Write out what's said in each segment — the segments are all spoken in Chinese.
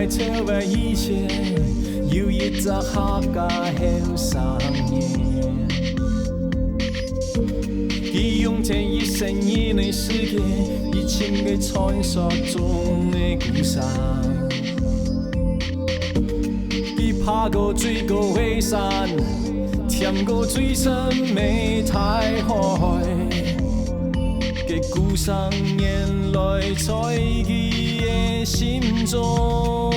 跳摆以前，有一只客家后生年，他用这一生以内世界，一千个传说中的故事。他爬过最高的山，舔过最深的大海，这故事原来在他的心中。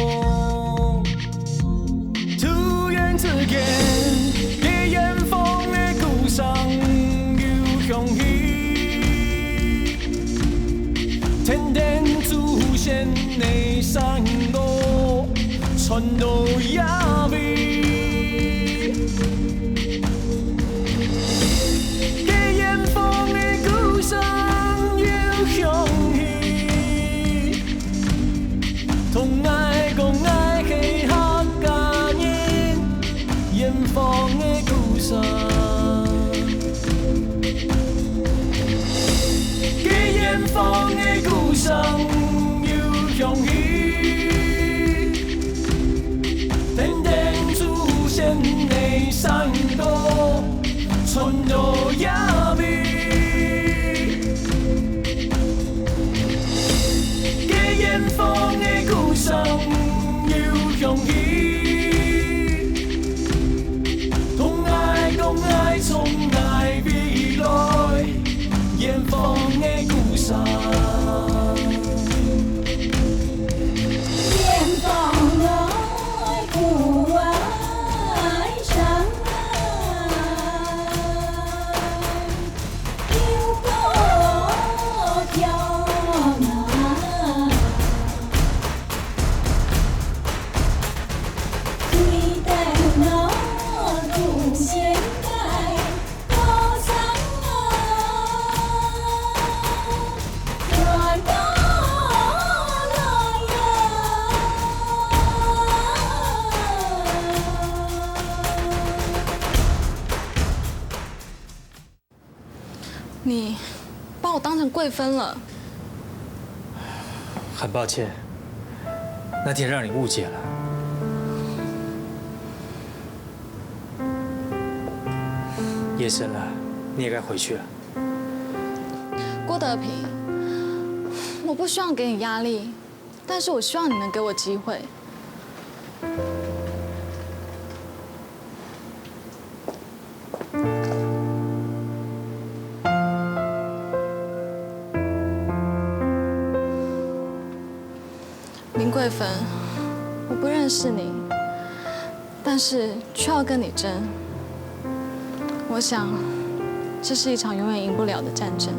突然之间，在远方的故乡又响起，天天出现的山歌，传到夜尾。在远方的故乡又响起，同爱共爱的客家人，远方的故乡。在远方的故乡又响起，天天出现的山歌，传到夜尾。在远方的故乡又响起，同爱共爱从爱未来，远方的故乡。远方的故爱上有多漂亮，对待那祖先在高山远到那你把我当成贵芬了。很抱歉，那天让你误解了。夜深了，你也该回去了。郭德平，我不希望给你压力，但是我希望你能给我机会。林贵芬，我不认识你，但是却要跟你争。我想，这是一场永远赢不了的战争。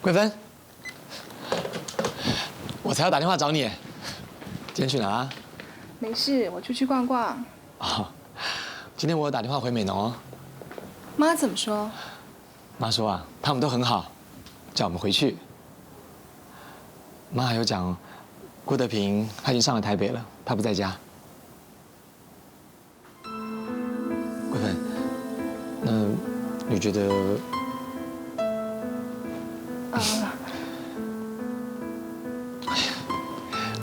桂芬，我才要打电话找你，今天去哪啊？没事，我出去逛逛。哦，今天我有打电话回美浓哦。妈怎么说？妈说啊，他们都很好，叫我们回去。妈还有讲，郭德平他已经上了台北了，他不在家。桂芬，那你觉得？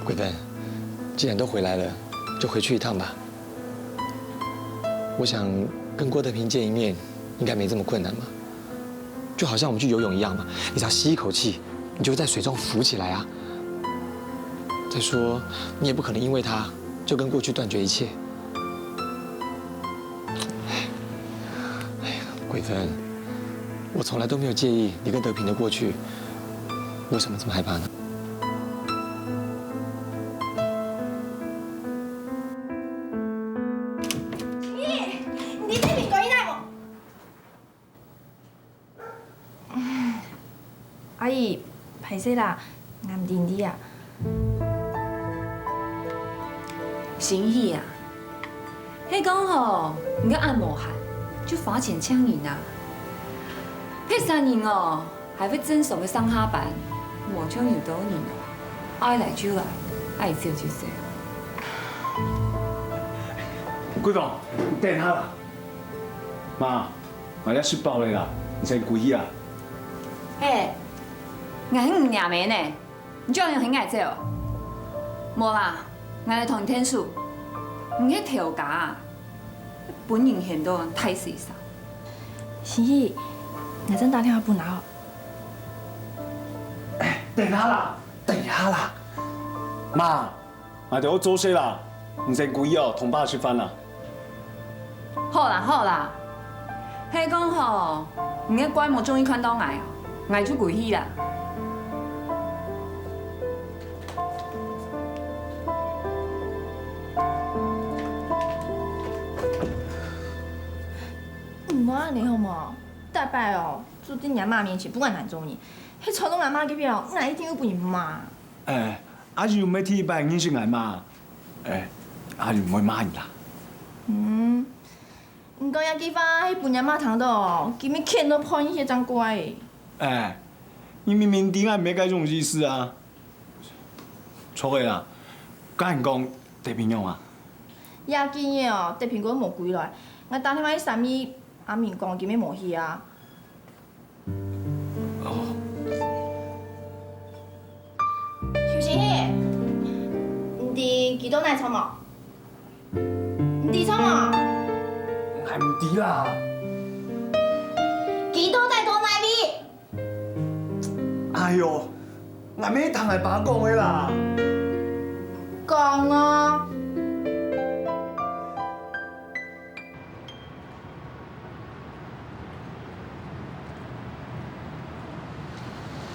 桂芬，既然都回来了，就回去一趟吧。我想跟郭德平见一面，应该没这么困难嘛。就好像我们去游泳一样嘛，你只要吸一口气，你就会在水中浮起来啊。再说，你也不可能因为他就跟过去断绝一切。哎呀，桂芬，我从来都没有介意你跟德平的过去，为什么这么害怕呢？你这边关哪无？阿姨，歹势啦，我唔认你啊。行义啊，迄讲吼，唔要按摩喊，就罚钱枪赢啊。迄3年哦，还要诊所的上下班，无枪有多年哦，爱来就来，爱走就走。桂芳，等下啦。妈，买了10包的啦，你才贵啊？哎，我很廿枚呢，你叫人很爱走？无啦，我来同天数，唔迄条价啊，本人现到太细少。行义，我真打电话不拿哦。哎，等下啦，等下啦。妈，买着我做事啦，唔使贵哦，同爸吃饭啦。好啦好啦，迄讲吼，唔个乖模终于看到爱哦，爱就贵去啦。唔好安尼好无？大摆哦，住在阿妈面前，不管哪种年，迄吵到阿妈隔壁哦，我一定会不你骂。哎，阿姨唔要替爸认识俺妈，哎，阿姨唔会骂你啦。嗯，唔过遐地方迄半阿妈糖的哦，今日看都破一些张乖的。哎，你明明顶俺没该这种意思啊。错的啦，甲人讲地平用啊。要紧的哦，地苹果无归来，我打电话去三米，阿明讲今日无去啊。休息嘿，唔伫几多奶草冇？唔伫草冇？还唔知啦。几多奶多奶味？哎呦，俺没通来爸讲的啦。讲啊！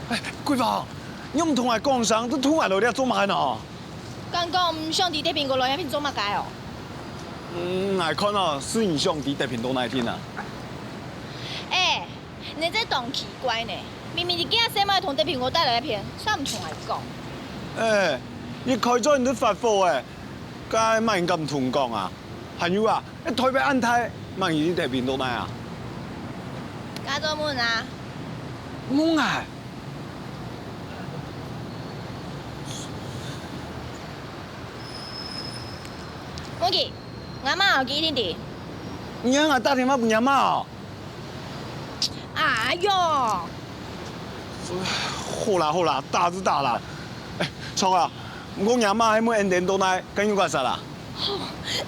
哎，桂芳，你唔同我讲上，都突然落嚟做乜呢？刚讲唔想伫地苹果落遐片做乜解哦？我看哦，是你兄弟地平多那天啊。哎，你这动奇怪呢？明明是囝生嘛，同地苹果带来一片，啥唔同来讲？哎，你开咗人都发火诶，该乜人咁同讲啊？还有啊，你台北安泰，乜人地平多那啊？加做门啊！懵啊！我记，阿妈有几点滴？你阿打电话给阿妈哦。哎呦！好啦好啦，打就打啦。哎，错啊！不过阿妈还没恩典多奈，跟你关啥啦？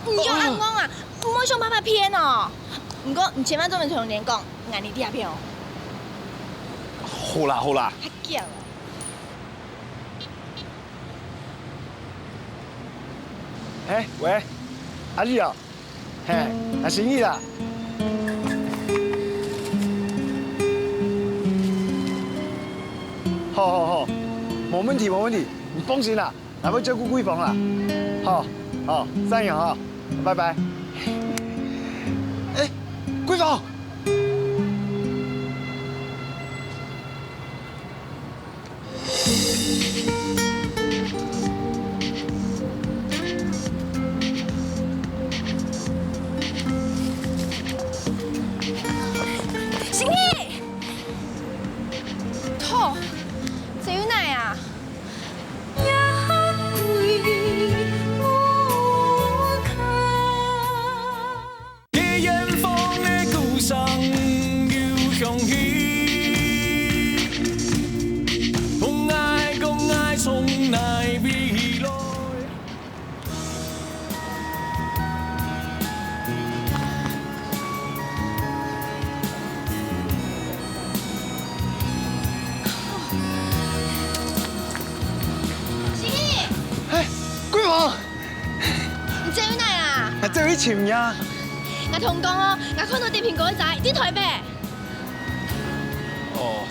你就安讲啊，唔好想办法骗哦。不过你千万做唔同人讲，俺你底下骗哦。好啦好啦。还叫啊！哎喂，阿丽啊，嘿，阿心意啦。好好好，没问题没问题，你放心啦，我会照顾桂芳啦。好，好，这样啊，拜拜。哎，桂芳。心意，头，这有哪呀？在远方的故乡又响起，讲爱从来未来。心意，哎，桂王，你这有哪呀？啊，这有钱呀！我同讲哦，我看到地蘋果仔啲台北。哦，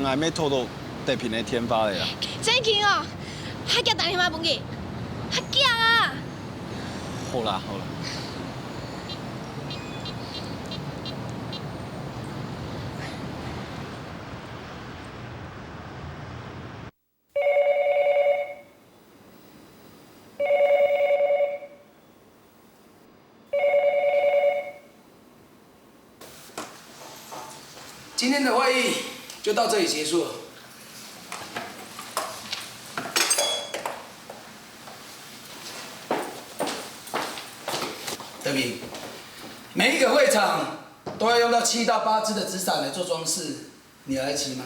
我咩拖到地片的天花嚟啦。真勁哦！客家打電話本嘅，客家啊！好啦好啦。今天的会议就到这里结束了。德明，每一个会场都要用到7到8支的纸伞来做装饰，你来得及吗？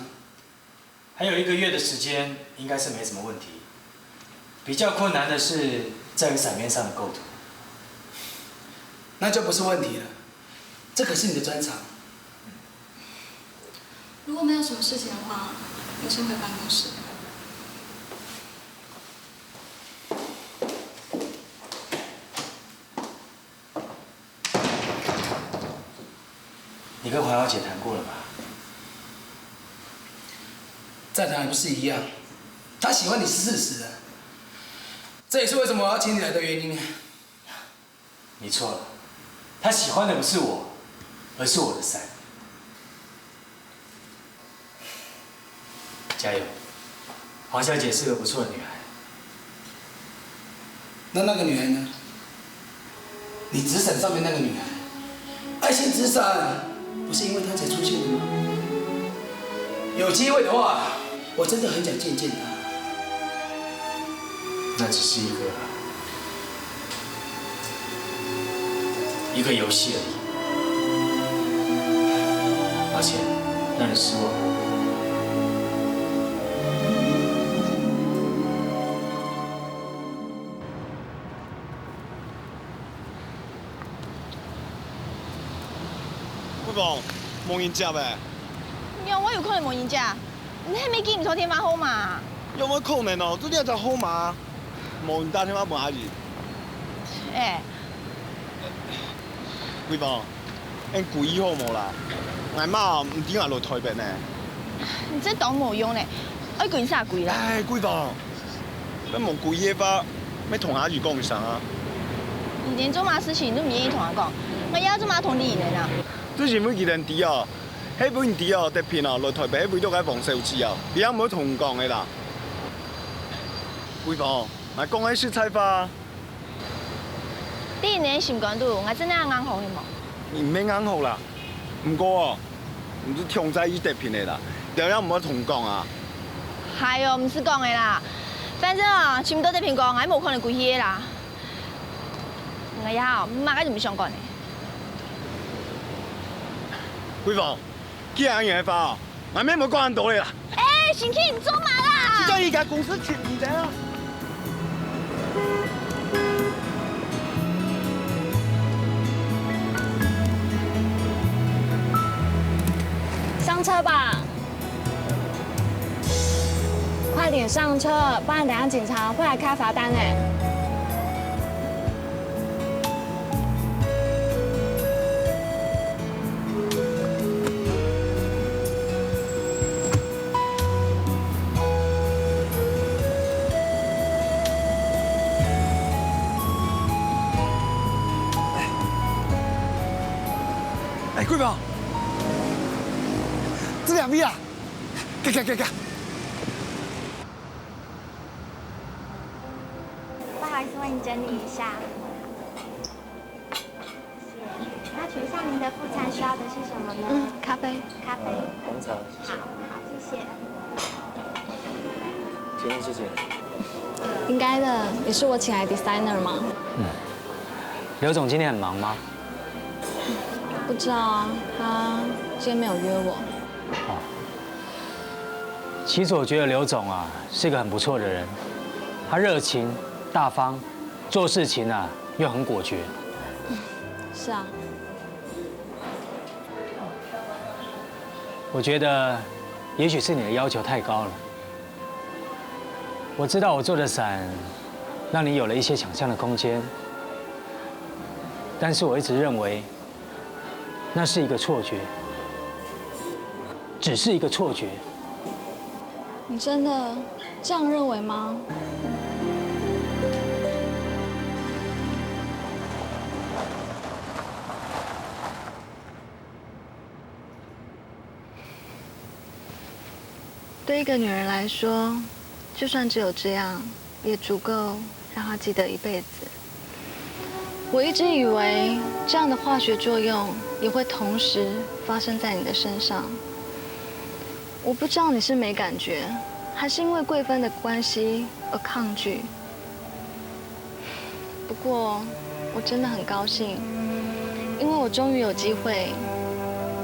还有1个月的时间，应该是没什么问题。比较困难的是在于伞面上的构图。那就不是问题了，这可是你的专长。如果没有什么事情的话，我先回办公室。你跟黄小姐谈过了吧？再谈还不是一样，她喜欢你是事实的，这也是为什么我要请你来的原因。你错了，她喜欢的不是我，而是我的伞。加油，黄小姐是个不错的女孩。那个女孩呢？你纸伞上面那个女孩，爱心纸伞不是因为她才出现的吗？有机会的话，我真的很想见见她。那只是一个游戏而已，抱歉，让你失望。桂王，冇人接呗？有我有可能冇人食，你係咪見唔到天花好嘛？有冇可能哦？这点就好嘛？冇人打电话问阿姨。哎，桂王，恁贵好冇啦？俺妈唔点下落台北呢？你這講冇用咧，我攰啥攰啦？哎，桂王，恁冇贵嘢吧？咩同阿姨講上啊？你連做嘛事情都唔願意同我講，我要做嘛同你人啊？之前每件人啲哦，迄本啲哦，特片哦，落台北迄本都喺黃少志哦，你有冇同講嘅啦？桂王，我講嘅是菜花。啲人心肝度，我真係啱好嘅冇。你唔免啱好啦，唔過哦，唔是強在意特片嘅啦，有人唔好同講啊。係哦，唔是講嘅啦，反正啊，全部都特片講，我冇可能攰嘢啦。我呀，唔係就唔想講嘅。桂王，既然嘢花，我咩冇關到你啦。哎，行 K， 你做嘛啦？這一家公司缺你的啊。上车吧，快点上车，不然等下警察会来开罚单哎。哎，桂宝，这两笔啊，给，为你整理一下。谢谢。那请问一下您的副餐需要的是什么呢？咖啡。咖啡。红茶。好，谢谢。请问谢谢。应该的，你是我请来的 designer 吗？刘总今天很忙吗？不知道啊，他今天没有约我。其实我觉得刘总啊是一个很不错的人，他热情大方，做事情啊又很果决。是啊。我觉得也许是你的要求太高了。我知道我做的伞让你有了一些想象的空间，但是我一直认为那是一个错觉，只是一个错觉。你真的这样认为吗？对一个女人来说，就算只有这样，也足够让她记得一辈子。我一直以为这样的化学作用也会同时发生在你的身上。我不知道你是没感觉，还是因为贵芬的关系而抗拒。不过，我真的很高兴，因为我终于有机会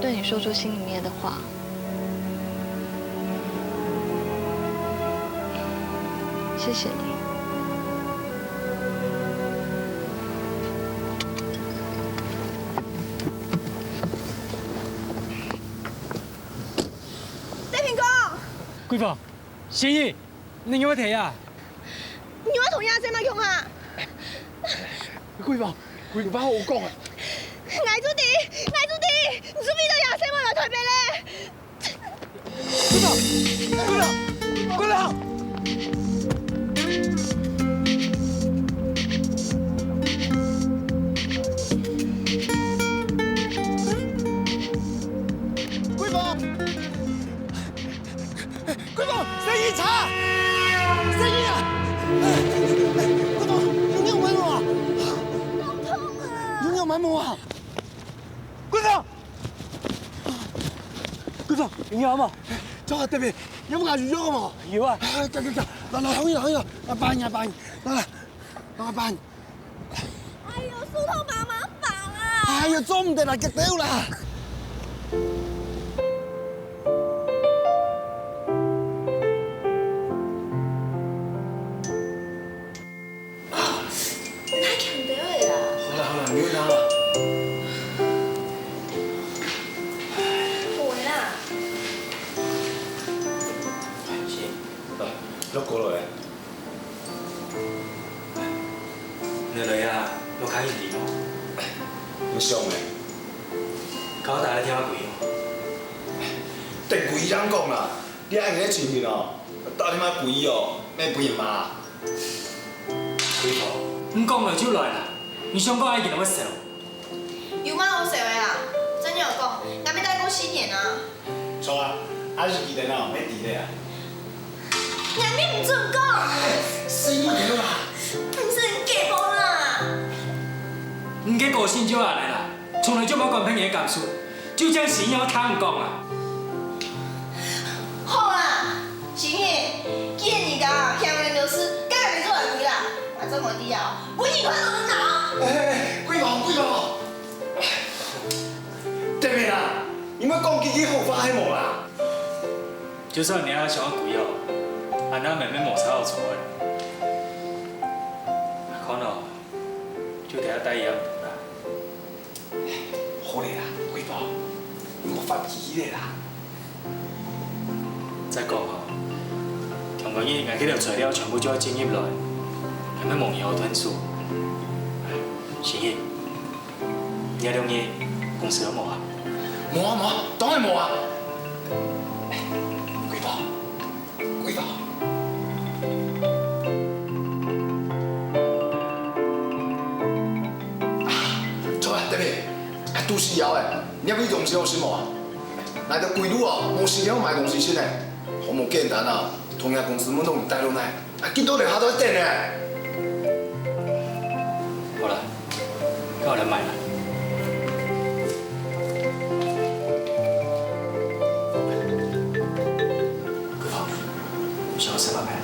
对你说出心里面的话。谢谢你。贵妇，心意，你给我提啊！你我同样这么用啊？贵妇，贵妇，我讲啊！赖主弟，你是咪都也生我来台北咧？贵妇，生意差，生意啊！贵妇，你有买无啊？好痛啊！你有买无啊？贵妇，贵妇，你有冇？走啊，对面有冇牙魚咗冇？有啊！嚟，好嘢，辦，來辦。哎呦，梳頭麻麻煩啊！哎呀，做唔得啦，極屌啦！碌過來。你女啊，碌卡現點咯？唔上嘅。搞大你聽下貴哦。定貴人講啦，你愛嘅前面哦，到你媽貴哦，咩貴嘛？貴婦，唔講來就來啦，你想講愛見到我笑？有嗎？我誰位啦？真有講，那邊帶過新年啊？錯啊，還是記得啦，咩記得啊？人哋唔准講，死唔了啦！唔是假講啦。唔給個性就下來啦，從來就冇講朋友感受，就將心要談講啦。好啦，行耶，既然你講香人流失，該讓你做來貴啦，啊這麼低啊，我一塊都能拿。貴房，對面啦，你乜講幾好花係冇啦？就算你要想要貴哦。俺那妹妹冇差好錯嘅，可能就睇下低嘢啦。好嚟啦，貴婦，你冇發脾嚟啦。再講哦，同個嘢硬幾條材料全部再整入來，係咪冇嘢好吞數？是嘅，呢兩嘢公司有冇啊？冇啊，當然冇啊。貴婦。都是要的，你要不公司有什麼啊？來到貴女哦，冇時間買東西先嘞，好冇簡單啊！同樣公司冇弄帶落來，見到你下都一定嘞。过来，跟我来买了。哥方，想要什么牌？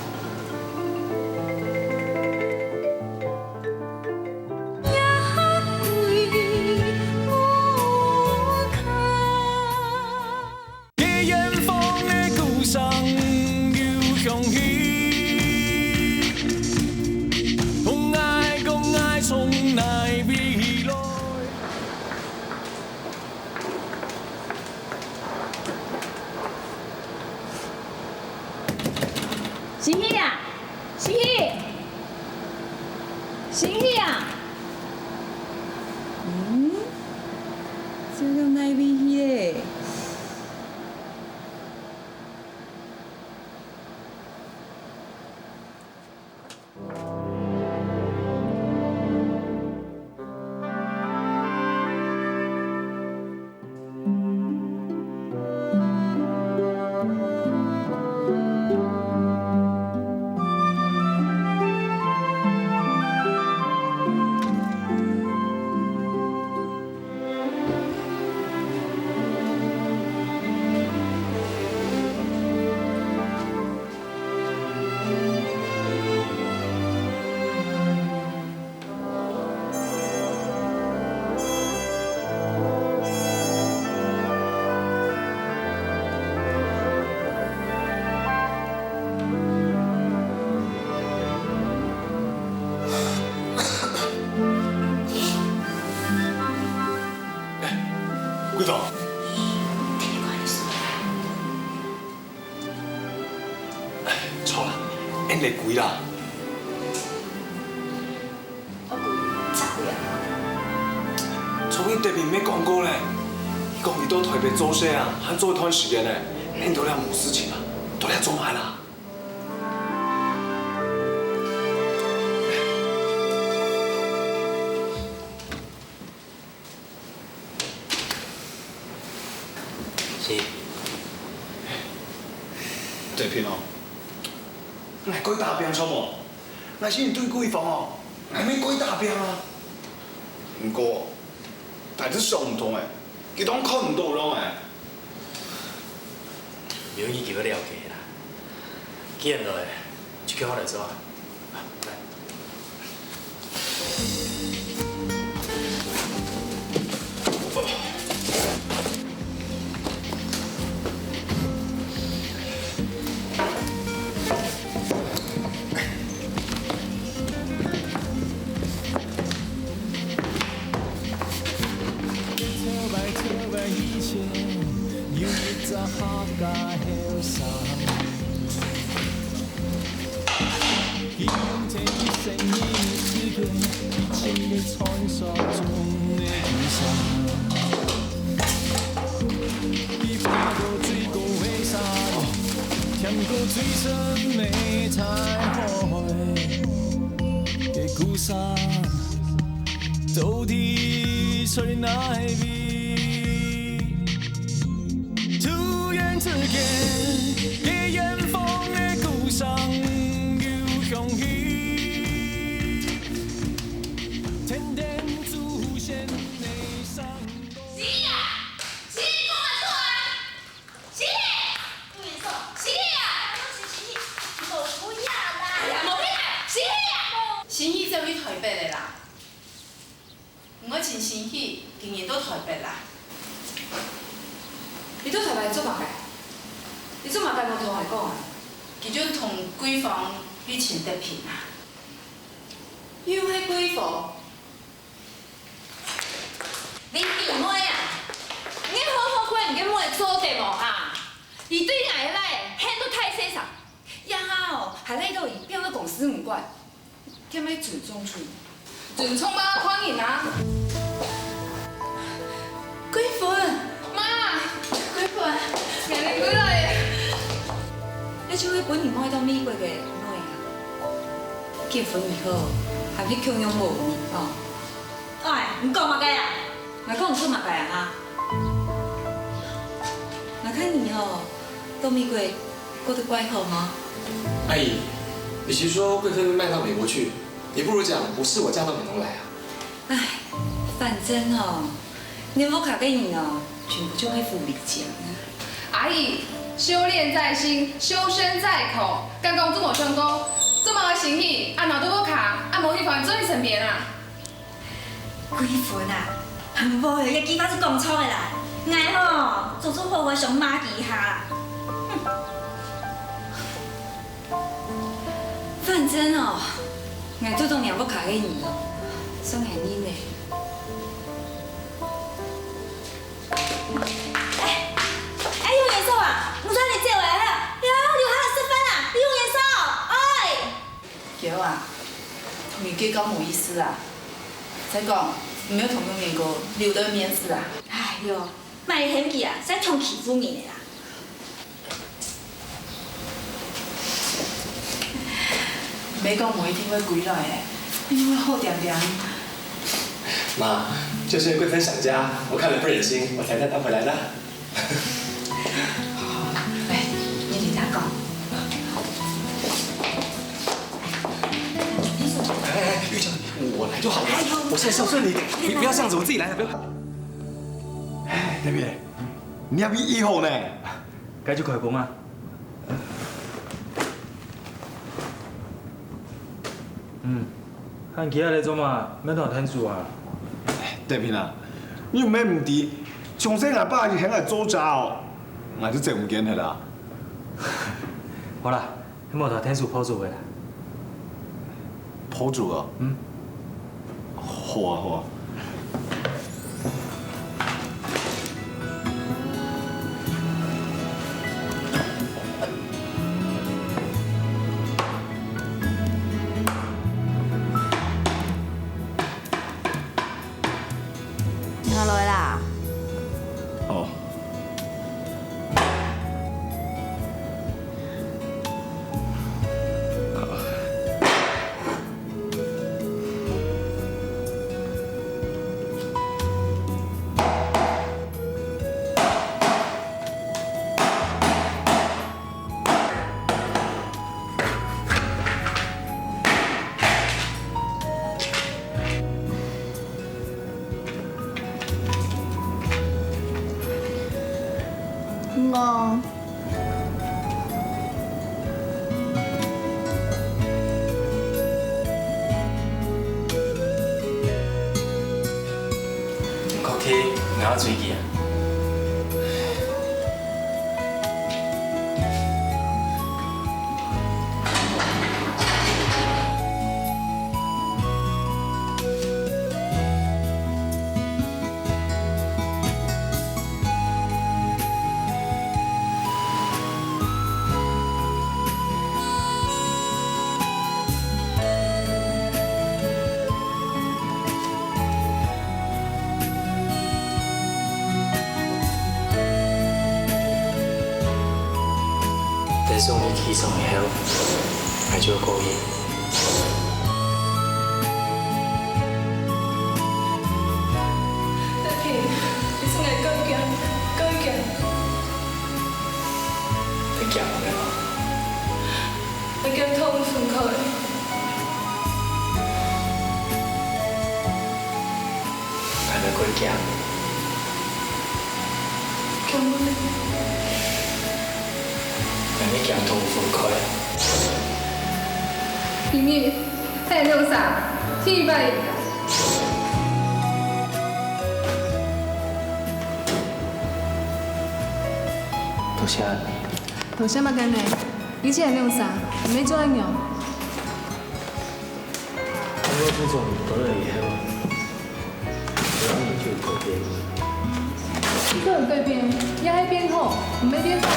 行喜啊，行喜，行喜啊！这个哪味喜嘞？贵总，错啦，因你贵啦。我贵咋贵啊？从伊对面咩广告咧？伊讲伊到台北做事啊，还做一段时间咧，恁都俩冇事情啊，都俩做埋啦。是。这片哦，我改大病错无？我是对贵房哦，我免改大病啊。不过，但是想唔通诶，佢当看唔到咯诶。不用伊叫我了解啦，既然落来，就叫我来做啊。来。 最深美太海嘅故事，到底在哪里？突然之间，嘅远方嘅故乡又响起，天天出现你上路。 新喜走去台北的啦，我真新喜，今年到台北啦。你到台北做嘛嘅？你做嘛家冇同我讲啊？佢就同闺房去请得品啊。又係闺房？你弟妹啊，你好好看，你妹做得无啊？伊对奶奶很都太细啥，呀吼，还累到伊变到公司唔管。 叫咩准中出？准冲吧，欢迎啊！贵妇，妈，贵妇，明日回来。你做迄本年买到美国嘅妹啊？结婚以后，还去强养无呢？哦。哎，唔讲嘛该啊？我讲唔出嘛该啊哈？我看你哦，到美国过得怪好吗？阿姨，与其说贵妃被卖到美国去，也不如讲不是我嫁到美东来啊。唉，反正哦，你无卡给你哦，全部就会付礼钱啊。阿姨，修炼在心，修身在口。刚刚这么成功，这么的心意，啊，哪都不卡，啊，无去团做你身边啊。几分啊？无个鸡巴是讲错的啦，爱吼做做好我上马旗下啦。反正哦，俺这种两不卡给你哦，算俺你呢。哎，用颜色啊！唔知你借我呀？哟，留下失分啊！你用颜色，哎。桥啊，你给讲无意思啊。再讲，唔要同用眼过，留得面子啊。哎哟，卖嫌弃啊，使冲欺负面的啦。没讲每一天会归来的，因为好点点。妈，就是因为贵芬想家，我看了不忍心，我才带她回来的。来，你理他讲。哎，玉成，我来就好了，我现在孝顺你，不要这样子，我自己来了，不要。哎，特别，你要比以后呢？该去开工啊。看其他来做嘛，免同摊数啊。特别啊，你有咩唔知？从细阿爸就向来做早，我就真唔见佢啦。好啦，你无同摊数抛做的啦。抛住啊？好啊好啊。下来啦。哦。我国体咬嘴记啊。再送你提上以后，我就过瘾。特别，你是爱高强，高强。你讲了，我跟痛分开。还没过讲。咁呢？你讲痛分开。里面太弄啥？替拜。多谢。多谢嘛干呢？以前弄啥？没做安样。我这种得了以后，然后你就改变。一个人改变，也还变好，没变坏啊。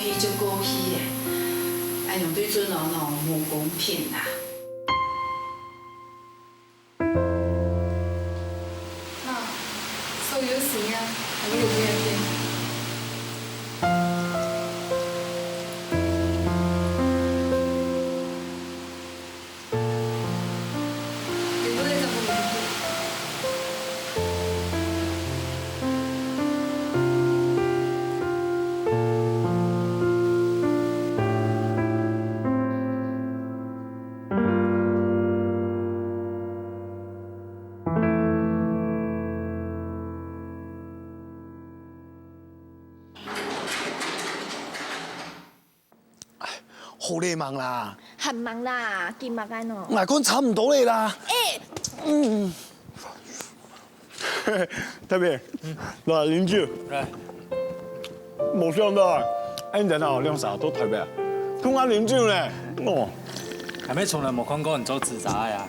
喜就高喜的，安样对阵哦无公平啦。妈，so you see 啊，还没有不要紧。好你忙啦，很忙啦，見物間哦。我講差唔多你啦。特別，來飲酒。來，冇想到，你人哦兩手都特別，同我飲酒呢，哦。係咪從來冇看過人做自殺呀？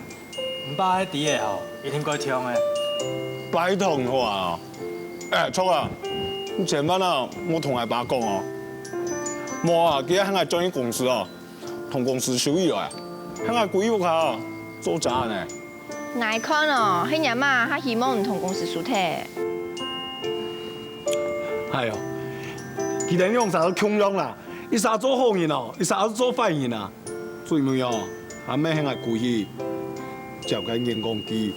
唔把喺啲嘢吼，一定該聽嘅。拜託我啊！錯啊！你前晚啊，我同阿爸講哦。我啊，今日喺我專業公司哦，同公司收益來，喺我規劃下做渣呢。我看哦，迄日嘛，他希望唔同公司輸體。係哦，其實用啥都窮樣啦，一啥做好人哦，一啥都做壞人啊。最尾哦，阿妹喺我故意交緊員工機。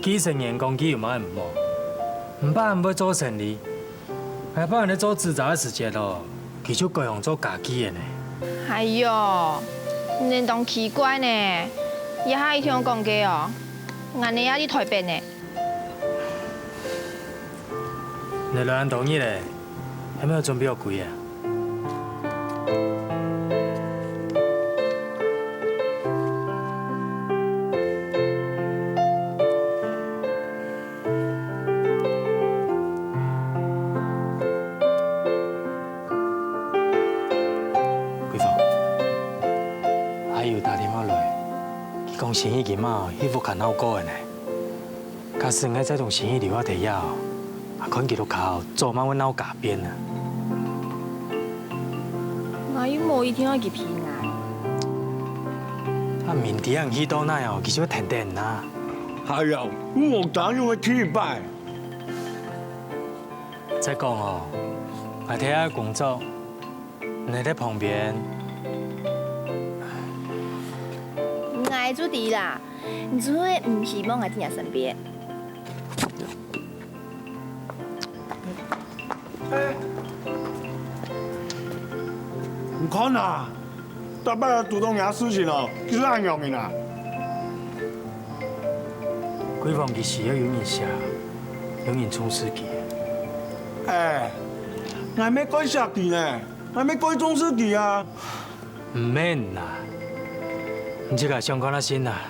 基層員工機有乜唔好？唔把人要做生意，係把人咧做自殺嘅時節咯。其實各樣做家己嘅呢。哎喲，你當奇怪呢？一下一聽我講嘅哦，我你也啲台北呢。你兩人同意咧，係咪要準備好貴啊？生意今嘛，迄副看好過嘅呢。假使我再同生意留我地下，可能佢都靠做乜我腦改變啊。我又冇一天要去平安。啊，明天去到那哦，其實要停電啦。係啊，我打用嘅鐵牌。再講哦，我睇下工作，你喺旁邊。我做啲啦，你做咩唔希望我喺你身邊？唔看啊！大伯主動嘢事情哦，其實係樣嘅啦。閨房其實要有人寫，有人充實佢。我咩改寫佢呢？我咩改充實佢啊？唔免啦。唔只個相關啦先啦，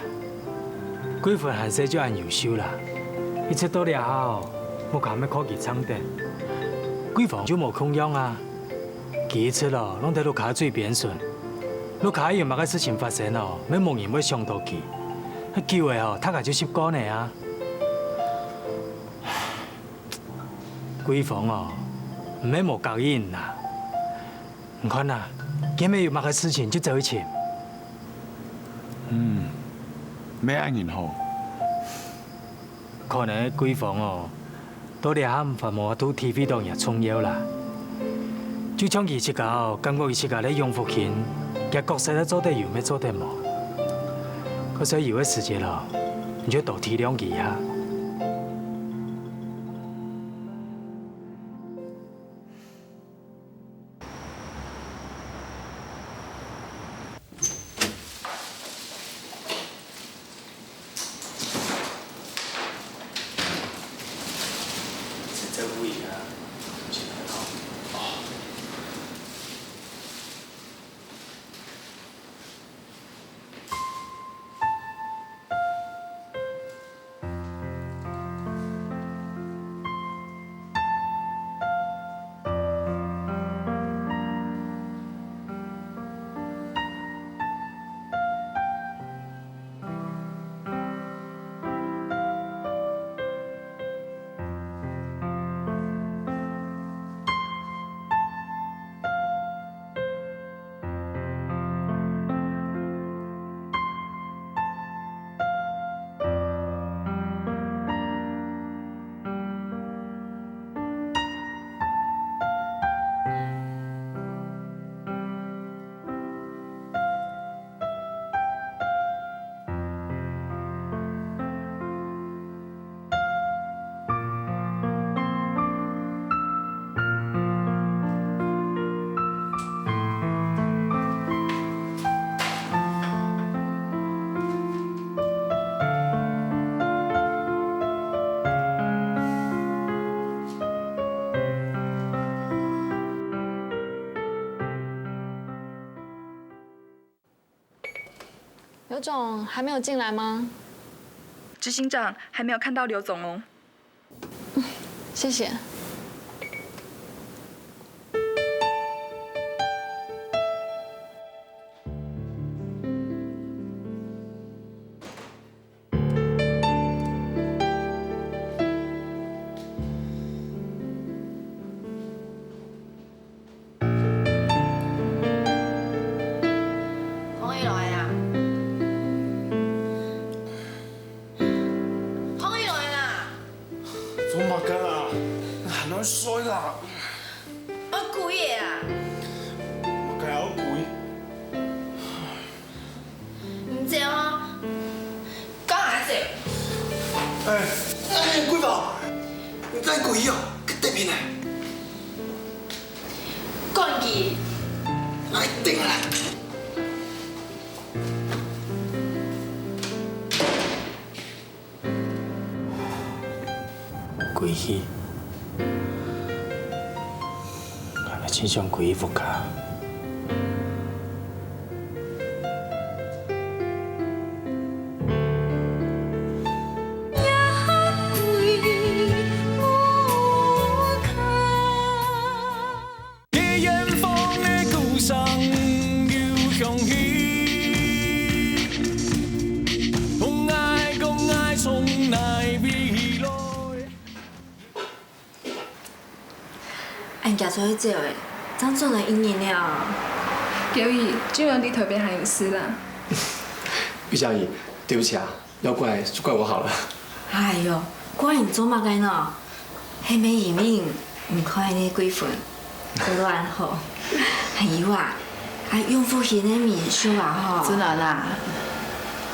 閨房係細就按優秀啦，一切都了後，我靠咩科技廠的，閨房就冇空用啊，幾次咯，攏喺度卡最邊順，你卡有乜個事情發生咯，咩冇人會想到佢，機會哦，他個就10個呢啊，閨房哦，唔係冇教人啦，唔看啦，今日有乜個事情就走一次。咩安然好？可能閨房哦，多啲喊發毛都 TV 當日重要啦。就像佢這個，感覺佢這個咧用福建，嘅角色咧做得有咩做得冇？嗰時有嘅時間咯，你就多體諒佢啊。刘总还没有进来吗？执行长还没有看到刘总哦。谢谢。衰啦！我攰的啊！我梗係好攰。唔知啊，講下先。貴房，你真攰啊！佢對面啊！講句。哎，頂啦！鬼戲。 真想开副卡。在远方的故乡又响起，讲爱从来未来。俺家出去借的。 张做了1年了，尤以就让你特别喊有事啦。玉小姨，对不起啊，要怪就怪我好了。哎呦，怪你做嘛该喏？迄枚移民唔看你几分，都乱好。还有啊，永福县的面收啊吼。真的啦，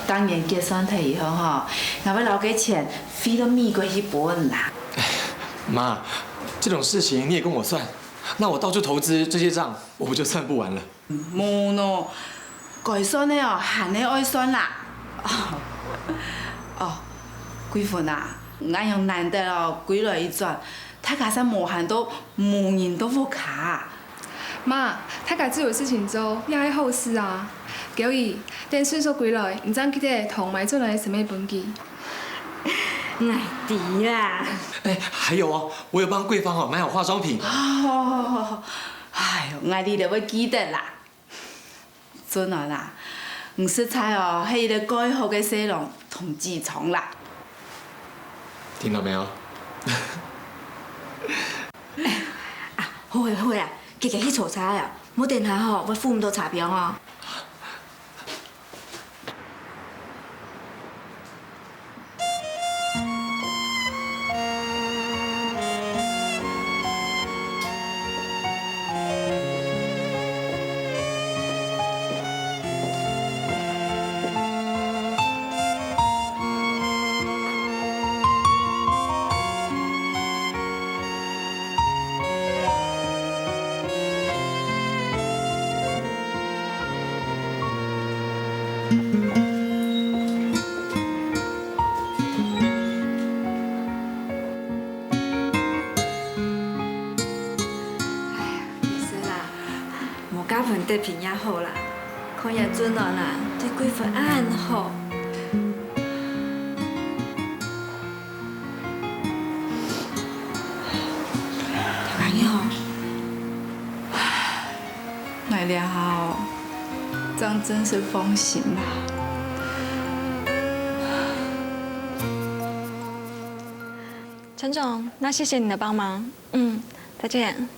当年结算退以后吼，那要留给钱，飞到美国去本啦。妈，这种事情你也跟我算。 那我到处投资这些账，我不就算不完了？冇喏，该算的哦，还得爱算啦。哦，几份啊？俺用难得哦，归来一转，他家上无限都无人都不卡。妈，他家做的事情做要爱好事啊。所以等顺手归来，唔知记得同买做来什么本机。 爱弟啦！哎，还有哦，我有帮贵芳买好化妆品。哦，哎呦，爱弟就要记得啦。准啊啦，唔识猜哦，迄个改好嘅西龙同痔疮啦。听到没有？好诶好啦，家家去炒茶啊！冇等下吼，我付咁多茶票哦。 家份得平也好啦，看也准了啦，对几份暗好。大家好，奶娘好，这样真是放心啦。陈总，那谢谢你的帮忙。再见。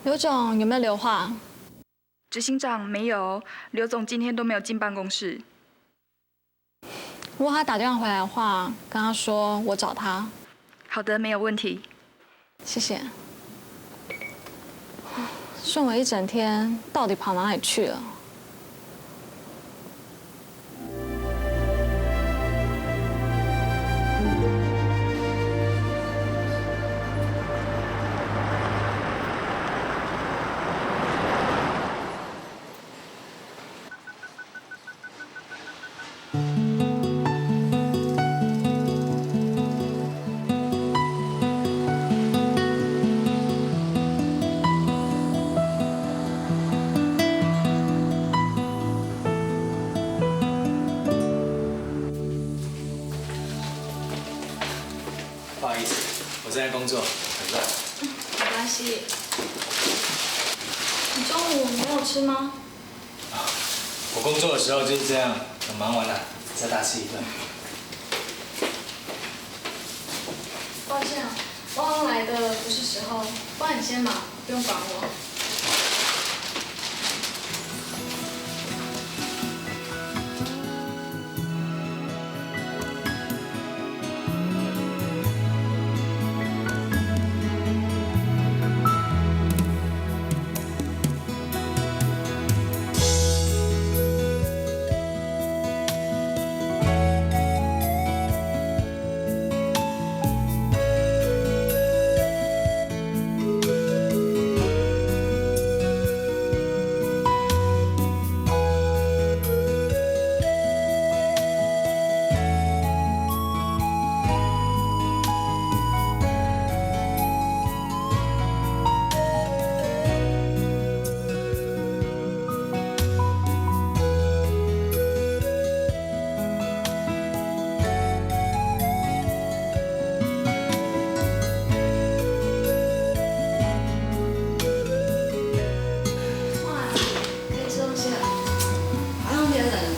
刘总有没有留话？执行长没有，刘总今天都没有进办公室。如果他打电话回来的话，跟他说我找他。好的，没有问题。谢谢。顺伟一整天到底跑哪里去了？正在工作，很乱。没关系。你中午没有吃吗？我工作的时候就是这样，等忙完了再大吃一顿。抱歉啊，我好像来的不是时候，不然你先忙，不用管我。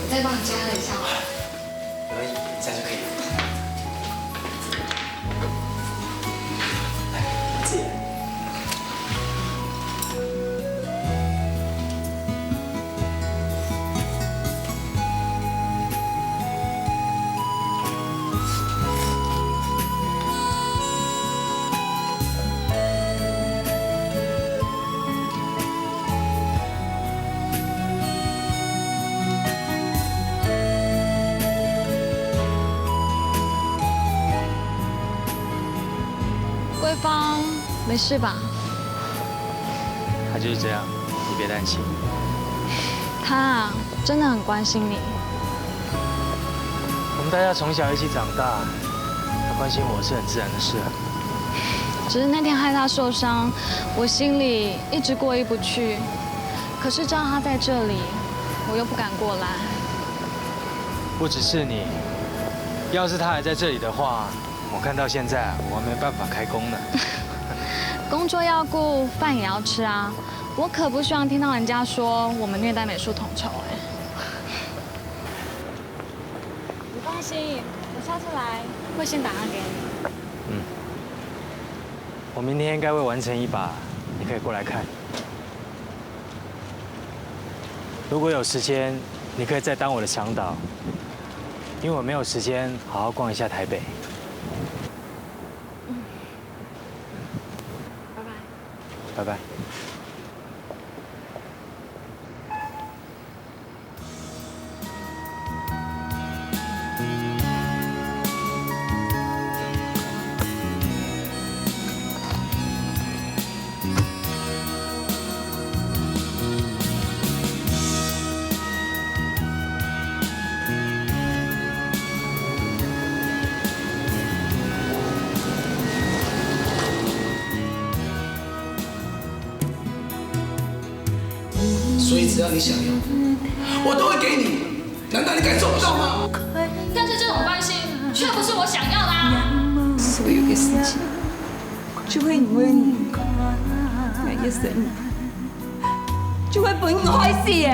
再帮你加热一下。没问题，这样就可以了。来，自己来。桂芳，没事吧？他就是这样，你别担心。他啊，真的很关心你。我们大家从小一起长大，他关心我是很自然的事啊。只是那天害他受伤，我心里一直过意不去。可是知道他在这里，我又不敢过来。不只是你，要是他还在这里的话，我看到现在我还没办法开工呢。工作要顾，饭也要吃啊！我可不希望听到人家说我们虐待美术统筹哎。你放心，我下次来会先打电话给你。嗯，我明天应该会完成一把，你可以过来看。如果有时间，你可以再当我的向导，因为我没有时间好好逛一下台北。拜拜。所以只要你想要，我都会给你。难道你感受不到吗？但是这种关系却不是我想要的啊！所有的事情就会因为你那一生就会分开死的。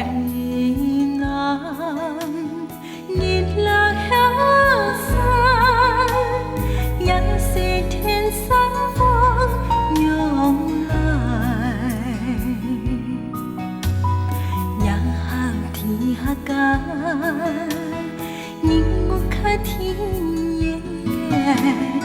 人我较甜的。